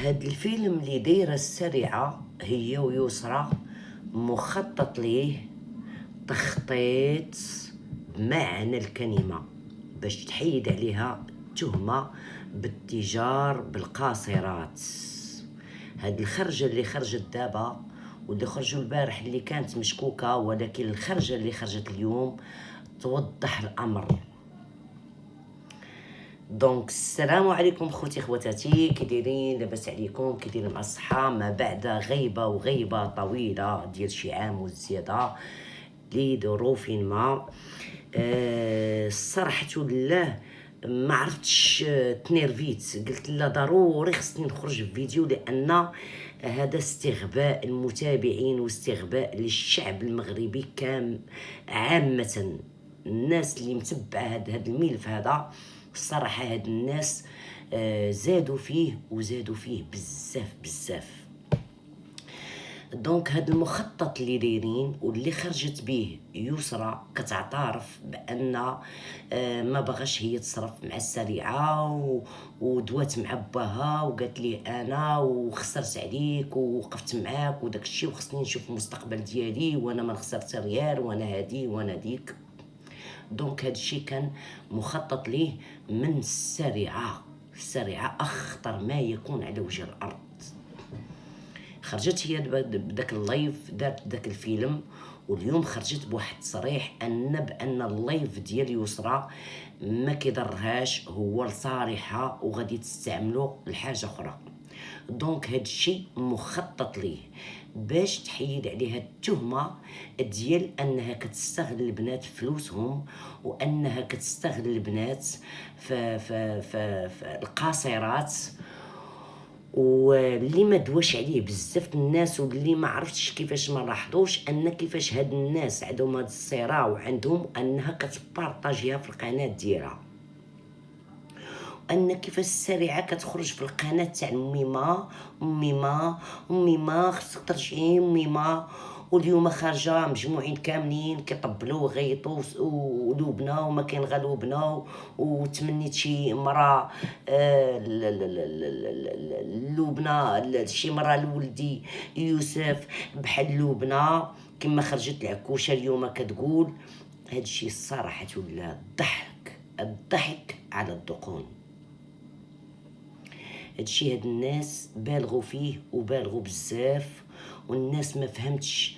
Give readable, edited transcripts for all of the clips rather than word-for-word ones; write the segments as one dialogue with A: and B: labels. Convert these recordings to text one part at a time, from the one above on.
A: هاد الفيلم اللي دايره السريعه هي ويسرى مخطط ليه تخطيط بمعنى الكلمه باش تحيد عليها تهمه بالتجار بالقاصرات. هاد الخرجه اللي خرجت دابا واللي خرجوا البارح اللي كانت مشكوكه، ولكن الخرجه اللي خرجت اليوم توضح الامر. دونك السلام عليكم خوتي خواتاتي، كي دايرين؟ لاباس عليكم؟ كي دايرين مع الصحه ما بعد غيبه طويله ديال شي عام وزياده لظروف ما. صراحه لله ما عرفتش، تنرفيت، قلت لا ضروري خصني نخرج بفيديو لان هذا استغباء المتابعين واستغباء للشعب المغربي عامه. الناس اللي متبعه هذا الملف هذا الصراحه هاد الناس زادوا فيه بزاف. دونك هاد المخطط اللي دايرين واللي خرجت به يسرى كتعترف بان ما بغاش هي تصرف مع السريعه ودوات مع باها وقالت ليه انا وخسرت عليك ووقفت معاك وداك الشيء وخصني نشوف المستقبل ديالي وانا ما خسرت ريال وانا هادي وانا ديك. دونك هادشي كان مخطط ليه من السريعه اخطر ما يكون على وجه الارض. خرجت هي بداك اللايف، دارت داك الفيلم، واليوم خرجت بواحد التصريح بان اللايف ديال يسرى ما كيضرهاش، هو لصالحها وغادي تستعملو لحاجه اخرى. دونك هادشي مخطط ليه باش تحيد عليها التهمه ديال انها كتستغل البنات فلوسهم وانها كتستغل البنات في القاصرات. واللي ما دواش عليه بزاف الناس واللي ما عرفتش كيفاش ما لاحظوش ان كيفاش هاد الناس عندهم هاد الصراع وعندهم انها كتبارطاجيها في القناه ديالها، ان كيفاش السريعه كتخرج في القناه تاع امي ما خصك ترجعي امي ما، واليوم خارجه مجموعين كاملين كيطبلوا وغيطوا ولوبنا وما كاين غير لوبنا وتمنيت شي مرا لوبنا شي مرا لولدي يوسف بحال لوبنا كما خرجت العكوشه اليوم كتقول. هادشي الصراحه ولا الضحك على الدقون. هادشي هاد الناس بالغوا فيه وبالغوا بزاف، والناس ما فهمتش،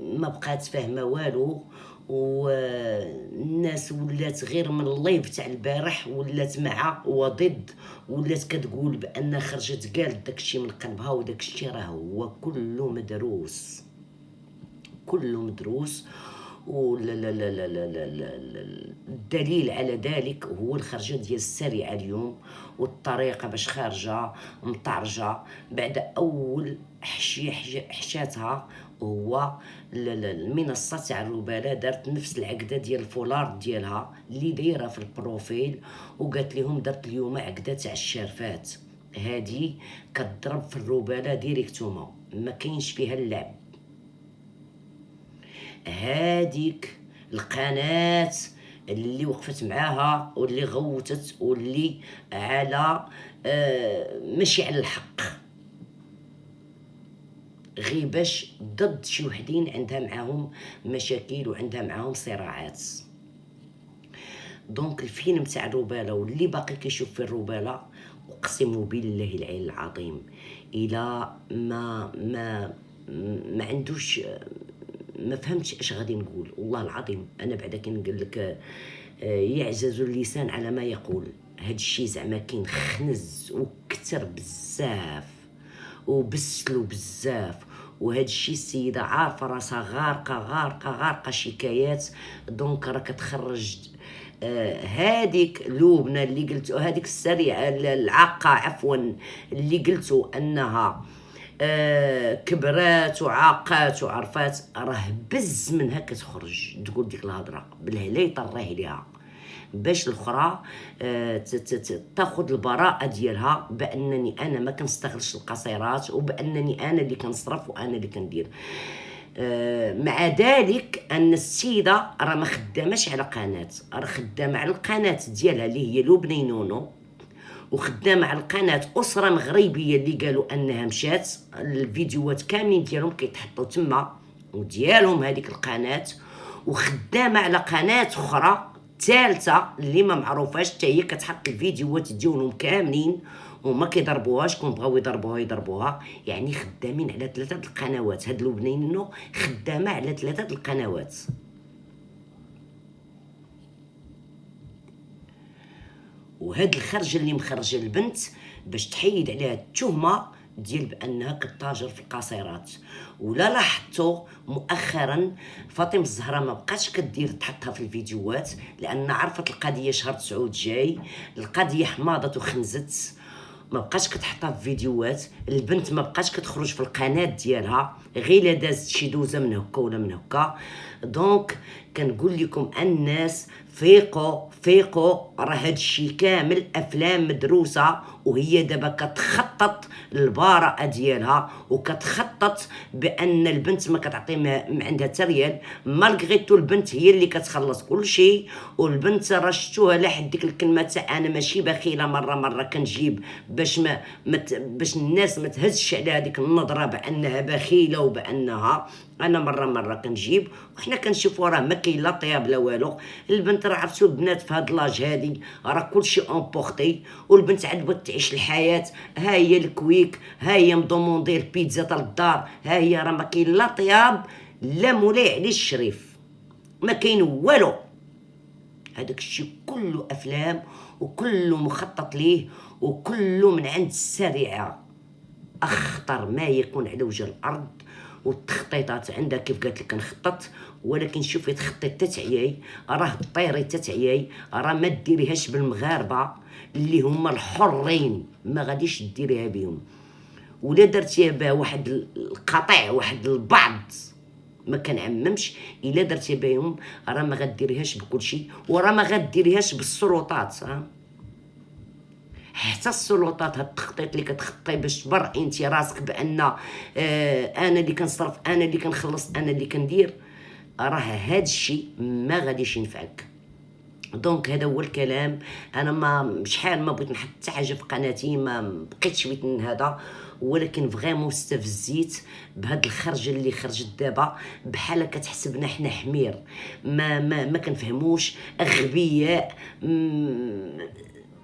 A: ما بقات فاهمه والو، والناس ولات غير من اللايف تاع البارح ولات مع وضد، ولات كتقول بان خرجت قالت داكشي من قلبها وداكشي راه هو كله مدروس ولا لا لا لا لا لا لا الدليل على ذلك هو الخرجه ديال السريعه اليوم والطريقه باش خارجه مطرجه بعد اول حشاتها. هو المنصه تاع الرباله دارت نفس العقده ديال الفولار ديالها اللي دايره في البروفيل وقالت لهم درت اليوم عقده تاع الشارفات، هذه كتضرب في الرباله ديريكتومون ما كاينش فيها اللعب. هاديك القناه اللي وقفت معاها واللي غوتت واللي على ماشي على الحق، غير باش ضد شي وحدين عندها معاهم مشاكل وعندها معاهم صراعات. دونك الفيلم تاع الرباله واللي باقي كيشوف في الرباله اقسم بالله العلي العظيم الى ما عندوش، ما فهمتش اش غادي نقول. والله العظيم انا بعدا كنقول لك يعجز اللسان على ما يقول. هاد الشيء زعما كاين خنز وكتر بزاف وبسلو بزاف، وهاد الشيء السيده عارفه راسها غارقه شكايات. دونك راه كتخرج هاديك لوبنا اللي قلت، هاديك السريعه العاقه عفوا اللي قلتو انها كبرات وعاقات وعرفات، راه بز منها كتخرج تقول ديك الهضره بالهلا يطريه ليها باش الاخرى تاخذ البراءه ديالها بانني انا ما كنستغلش القصيرات وبانني انا اللي كنصرف وانا اللي كندير. مع ذلك ان السيده راه ما خداماش على قناه، راه خدامه على القناه ديالها اللي هي لبنى نونو، وخدامه على القناه اسره مغربيه اللي قالوا انها مشات، الفيديوهات كاملين ديالهم كيتحطوا تما وديالهم هذيك القناه، وخدامه على قناه اخرى ثالثه اللي ما معروفاش حتى هي كتحط الفيديوهات ديالهم كاملين وما كيضربوهاش، كون بغاو يضربوها يعني خدامين على 3 القنوات. هاد اللبنانيين خدامه على 3 القنوات. وهاد الخرجه اللي مخرجه البنت باش تحيد عليها التهمه ديال بانها كتاجر في القاصرات. ولا لاحظتوا مؤخرا فاطمه الزهراء ما بقاتش كدير تحطها في الفيديوهات، لان عرفت القضيه شهر 9 جاي، القضيه حماضت وخنزت، ما بقاش كتحطها في فيديوهات. البنت ما بقاش كتخرج في القناه ديالها، غير لا دازت شي دوزه من هكا ولا من هكا. دونك كنقول لكم الناس فيقوا، راه هادشي كامل افلام مدروسه، وهي دابا كتخطط البراءه ديالها وكتخطط بان البنت ما كتعطي ما عندها حتى ريال، مالغريتو البنت هي اللي كتخلص كل شيء. والبنت راه شفتوها لحد ديك الكلمه تاع انا ماشي بخيله، مره كنجيب باش الناس ما تهزش على هذيك النظره بانها بخيله وبانها انا مره كنجيب. وحنا كنشوفوا راه ما كاين لا طياب لا والو. البنت راه عرفتوا البنات في هاد لاج هادي راه كلشي امبورطي، والبنت عجبت تعيش الحياه. ها هي الكويك، ها هي مضموندي البيتزا تاع الدار، ها هي راه ما كاين لا طياب لا مولاي عليه الشريف، ما كاين والو. هذاك الشيء كله افلام وكله مخطط ليه وكله من عند السريعه، اخطر ما يكون على وجه الارض. والتخطيطات عندها كيف قالت لك كنخطط، ولكن شوفي تخطيط تتعياي، راه طيري تتعياي، راه ما ديريهاش بالمغاربه اللي هما الحرين، ما غاديش ديريها بهم. ولا درتيها بها واحد القطيع واحد البعض، ما كنعممش، الا درتي بهم راه ما غديريهاش بكل شيء، وراه ما غديريهاش بالسلطات. حتى السلطات هاد التخطيط اللي كتخطي باش تبر انت راسك بان انا اللي كنصرف، انا اللي كنخلص، انا اللي كندير، راه هاد الشيء ما غاديش ينفعك. دونك هذا هو الكلام. انا ما شحال ما بغيت نحط حتى حاجه في قناتي، ما بقيتش بغيت من هذا، ولكن فريمون استفزيت بهاد الخرجه اللي خرجت دابا، بحال كتحسبنا حنا حمير ما كنفهموش، اغبياء،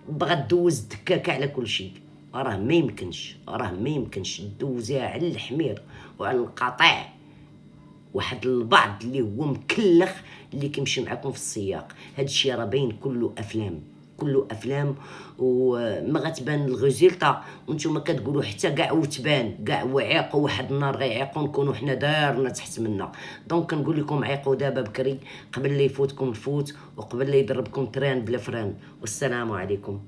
A: بغات دوز الدكاكه على كل شيء. راه ما يمكنش دوزيها على الحمير وعلى القطيع واحد البعض اللي هو مكلخ اللي كيمشي معكم في السياق. هادشي راه باين كله افلام وما غتبان الريزلتا، وانتم كتقولوا حتى كاع وتبان كاع وعيقوا واحد النهار غيعيقوا نكونوا حنا دارنا تحت منا. دونك كنقول لكم عيقوا دابا بكري قبل لا يفوتكم الفوت وقبل لا يضربكم تران بلا فران. والسلام عليكم.